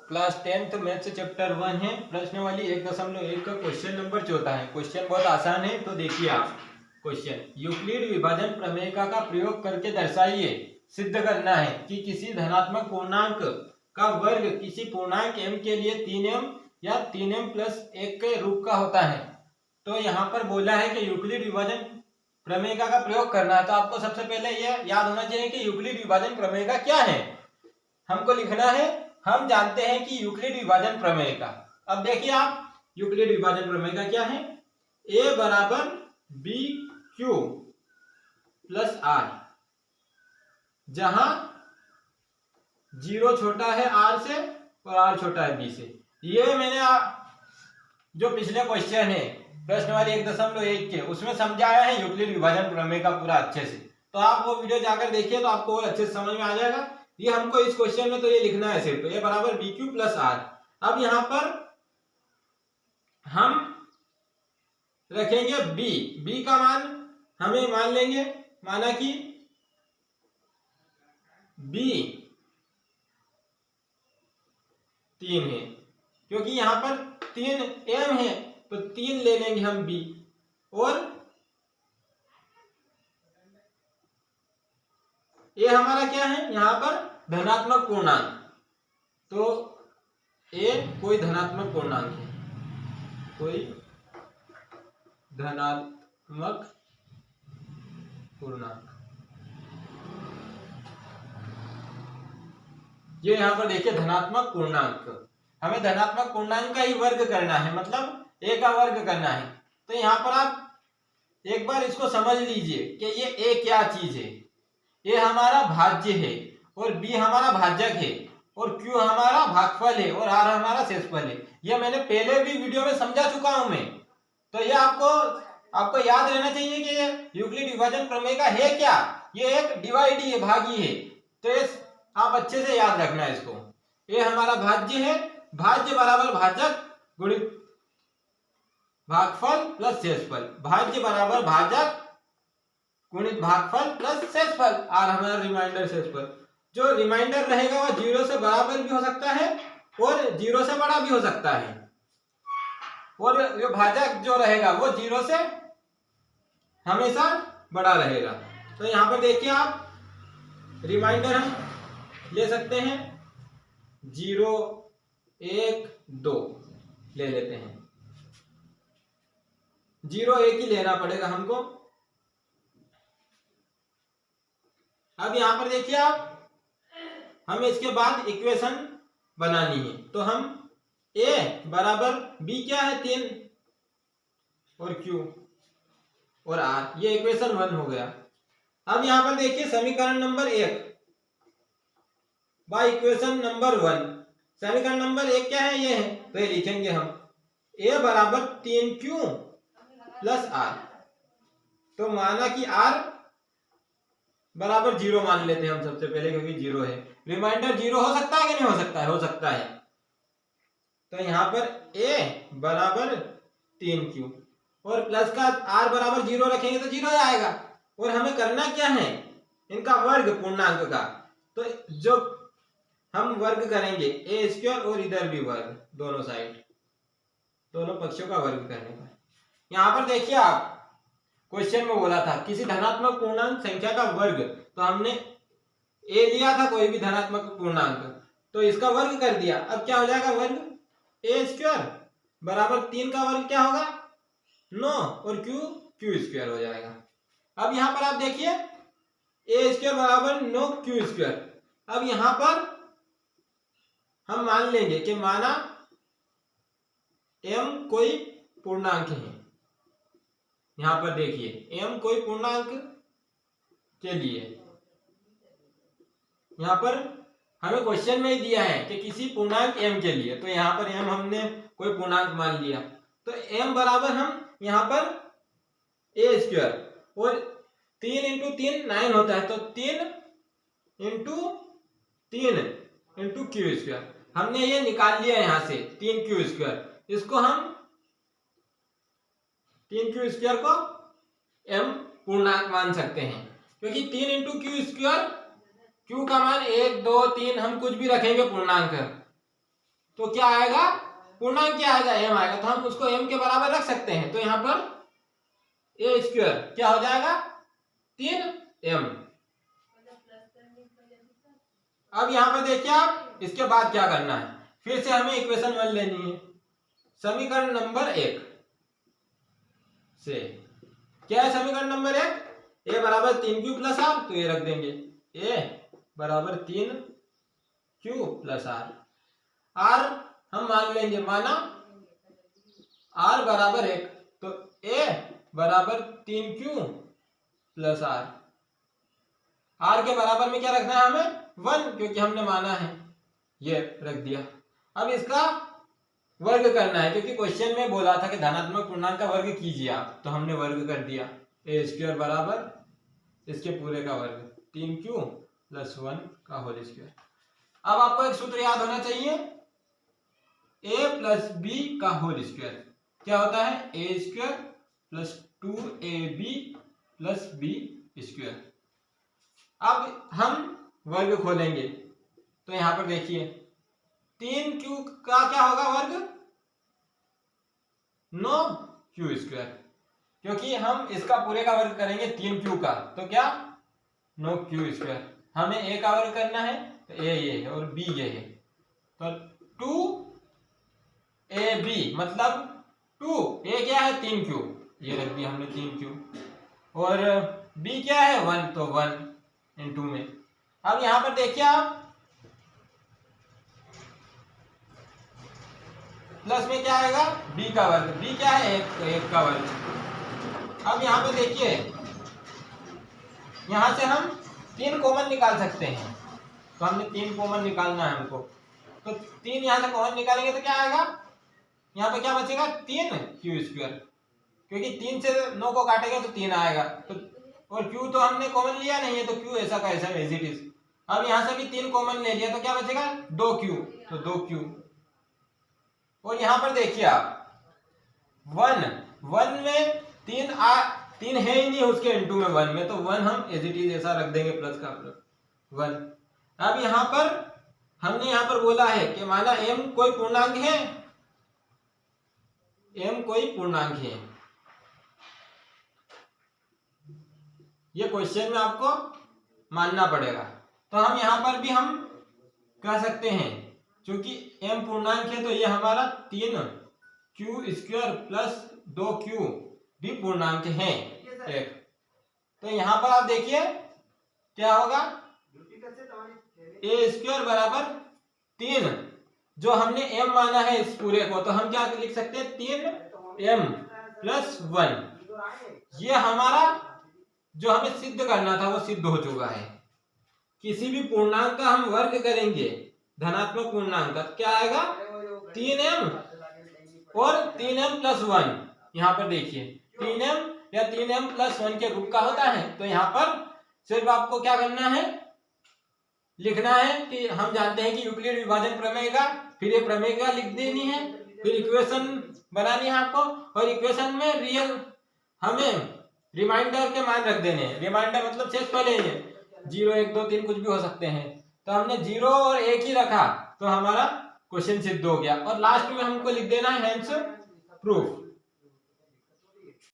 Class 10th maths chapter 1 है। प्रश्नावली 1.1 का क्वेश्चन नंबर 14 है। क्वेश्चन बहुत आसान है, तो देखिए आप क्वेश्चन। यूक्लिड विभाजन प्रमेय का प्रयोग करके दर्शाइए, सिद्ध करना है कि किसी धनात्मक पूर्णांक का वर्ग किसी पूर्णांक m के लिए 3m या 3m + 1 के रूप का होता है। तो यहाँ पर बोला है कि यूक्लिड विभाजन प्रमेय का प्रयोग करना है। तो आपको सबसे पहले यह याद होना चाहिए कि यूक्लिड विभाजन प्रमेय का क्या है। हमको लिखना है, हम जानते हैं कि यूक्लिड विभाजन प्रमेय का। अब देखिए आप, यूक्लिड विभाजन प्रमेय का क्या है, a बराबर बी क्यू प्लस आर, जहां 0 छोटा है r से और r छोटा है b से। ये मैंने जो पिछले क्वेश्चन है प्रश्नावली 1.1 के, उसमें समझाया है यूक्लिड विभाजन प्रमेय का पूरा अच्छे से। तो आप वो वीडियो जाकर देखिए तो आपको और अच्छे से समझ में आ जाएगा। ये हमको इस क्वेश्चन में तो ये लिखना है सिर्फ a बराबर बी क्यू प्लस आर। अब यहाँ पर हम रखेंगे b का मान हमें मान लेंगे, माना कि b 3 है, क्योंकि यहाँ पर 3m है तो 3 ले लेंगे हम b, और ये हमारा क्या है यहाँ पर धनात्मक पूर्णांक। तो a कोई धनात्मक पूर्णांक है, कोई धनात्मक पूर्णांक। ये यहाँ पर देखिए धनात्मक पूर्णांक, हमें धनात्मक पूर्णांक का ही वर्ग करना है, मतलब a का वर्ग करना है। तो यहाँ पर आप एक बार इसको समझ लीजिए कि ये a क्या चीज है। a हमारा भाज्य है और b हमारा भाजक है और q हमारा भागफल है और r हमारा शेषफल है। यह मैंने पहले भी वीडियो में समझा चुका हूं मैं। तो ये आपको याद रहना चाहिए कि ये यूक्लिड विभाजन प्रमेय का है क्या, ये एक डिवाइडी है, भागी है। तो ये आप अच्छे से याद रखना है इसको। ये हमारा भाज्य है, भाज्य बराबर भाजक गुणित भागफल प्लस शेषफल, भाज्य बराबर भाजक गुणित भागफल प्लस शेषफल, और हमारा रिमाइंडर शेषफल। जो रिमाइंडर रहेगा वह 0 से बराबर भी हो सकता है और 0 से बड़ा भी हो सकता है, और जो भाजक जो रहेगा वो 0 से हमेशा बड़ा रहेगा। तो यहाँ पर देखिए आप, रिमाइंडर हम ले सकते हैं 0, 1, 2 ले लेते हैं। 0, 1 ही लेना पड़ेगा हमको। अब यहाँ पर देखिए आप, हमें इसके बाद इक्वेशन बनानी है। तो हम a बराबर b क्या है 3 और q और r, ये इक्वेशन 1 हो गया। अब यहाँ पर देखिए समीकरण नंबर 1 बाय इक्वेशन नंबर 1। समीकरण नंबर 1 क्या है, ये है, तो ये लिखेंगे हम a बराबर 3q प्लस r। तो माना कि r बराबर 0 मान लेते हैं हम सबसे पहले, क्योंकि 0 है। रिमाइंडर 0 हो सकता है कि नहीं हो सकता है, हो सकता है। तो यहाँ पर a बराबर 3q और प्लस का r बराबर 0 रखेंगे तो 0 आएगा। और हमें करना क्या है, इनका वर्ग पूर्णांक का। तो जो हम वर्ग करेंगे a² और इधर भी वर्ग, दोनों साइड, दोनों पक्षों का वर्ग करने का। यहाँ पर देखिए आप, क्वेश्चन में बोला था किसी धनात्मक पूर्णांक संख्या का वर्ग, तो हमने a लिया था कोई भी धनात्मक पूर्णांक, तो इसका वर्ग कर दिया। अब क्या हो जाएगा, वर्ग a² बराबर 3 का वर्ग क्या होगा 9 और q² हो जाएगा। अब यहाँ पर आप देखिए a² बराबर 9q²। अब यहाँ पर हम मान लेंगे कि माना m कोई पूर्णांक है। यहाँ पर देखिए m कोई पूर्णांक के लिए, यहाँ पर हमें क्वेश्चन में ही दिया है कि किसी पूर्णांक m के लिए, तो यहाँ पर m हमने कोई पूर्णांक मान लिया। तो m बराबर हम यहाँ पर a² और 3 × 3 9 होता है, तो 3 × 3 × q²। हमने ये निकाल लिया यहाँ से 3q²। इसको हम 3q² को m पूर्णांक मान सकते हैं, क्योंकि 3 × q², q का मान 1, 2, 3 हम कुछ भी रखेंगे पूर्णांक, तो क्या आएगा, पूर्णांक क्या आएगा, m आएगा, तो हम उसको m के बराबर रख सकते हैं। तो यहाँ पर a स्क्वायर क्या हो जाएगा 3m। अब यहाँ पर देखिए आप, इसके बाद क्या करना है, फिर से हमें इक्वेशन 1 लेनी है। समीकरण नंबर 1 से क्या है, समीकरण नंबर 1, a बराबर 3q प्लस आर, तो ये रख देंगे a बराबर 3q प्लस आर। आर हम मान लेंगे, माना r बराबर 1, तो a बराबर 3q प्लस आर। r के बराबर में क्या रखना है हमें 1, क्योंकि हमने माना है, ये रख दिया। अब इसका वर्ग करना है, क्योंकि क्वेश्चन में बोला था कि धनात्मक पूर्णांक का वर्ग कीजिए आप, तो हमने वर्ग कर दिया। a स्क्वायर बराबर इसके पूरे का वर्ग 3q प्लस 1 का होल स्क्वायर। अब आपको एक सूत्र याद होना चाहिए, a प्लस बी का होल स्क्वायर क्या होता है, a square plus 2ab plus B square. अब हम वर्ग खोलेंगे, तो यहां पर देखिए 3q का क्या होगा वर्ग 9q स्क्वायर, क्योंकि हम इसका पूरे का वर्ग करेंगे 3q का, तो क्या 9q स्क्वायर। हमें a का वर्ग करना है, तो a ये है और b ये है, तो 2ab मतलब 2, a क्या है 3q, ये रख दिया हमने 3q, और b क्या है 1, तो 1 इन 2 में। अब यहां पर देखिए आप, प्लस में क्या आएगा b का वर्ग, b क्या है 1, तो 1 का वर्ग। अब यहां पे देखिए, यहां से हम 3 कॉमन निकाल सकते हैं, तो हमने 3 कॉमन निकालना है हमको, तो 3 यहां से कॉमन निकालेंगे तो क्या आएगा, यहाँ पे क्या बचेगा 3q स्क्वायर, क्योंकि 3 से 9 को काटेंगे तो 3 आएगा, तो और q तो हमने कॉमन लिया नहीं है, तो q ऐसा का ऐसा एज इट इज। अब यहां से भी 3 कॉमन ले लिया, तो क्या बचेगा 2q, तो 2q। और यहां पर देखिए आप 1 में 3 है ही नहीं उसके इनटू में 1 में, तो 1 हम एज इट इज ऐसा रख देंगे, प्लस का प्लस 1। अब यहां पर हमने यहां पर बोला है कि माना m कोई पूर्णांक है, m कोई पूर्णांक है, ये क्वेश्चन में आपको मानना पड़ेगा। तो हम यहां पर भी हम कह सकते हैं, क्योंकि m पूर्णांक है, तो ये हमारा 3q स्क्वायर प्लस 2q भी पूर्णांक है एक। तो यहां पर आप देखिए क्या होगा, a स्क्वायर बराबर 3, जो हमने m माना है इस पूरे को, तो हम क्या लिख सकते हैं 3m प्लस 1। ये हमारा जो हमें सिद्ध करना था वो सिद्ध हो चुका है। किसी भी पूर्णांक का हम वर्ग करेंगे, धनात्मक पूर्णांक का, क्या आएगा 3m और 3m प्लस 1। यहाँ पर देखिए 3m या 3m प्लस 1 के रूप का होता है, तो यहाँ पर सिर्फ आपको क्या करना है, लिखना है कि हम जानते हैं कि यूक्लिड विभाजन प्रमेय का, फिर ये प्रमेय का लिख देनी है, फिर इक्वेशन बनानी है आपको, और इक्वेशन में रियल हमें रिमाइंडर के मान रख देने हैं। रिमाइंडर मतलब शेष फल है, 0 1 2 3 कुछ भी हो सकते हैं, तो हमने 0 और 1 ही रखा, तो हमारा क्वेश्चन सिद्ध हो गया। और लास्ट में हमको लिख देना है हेंस प्रूफ।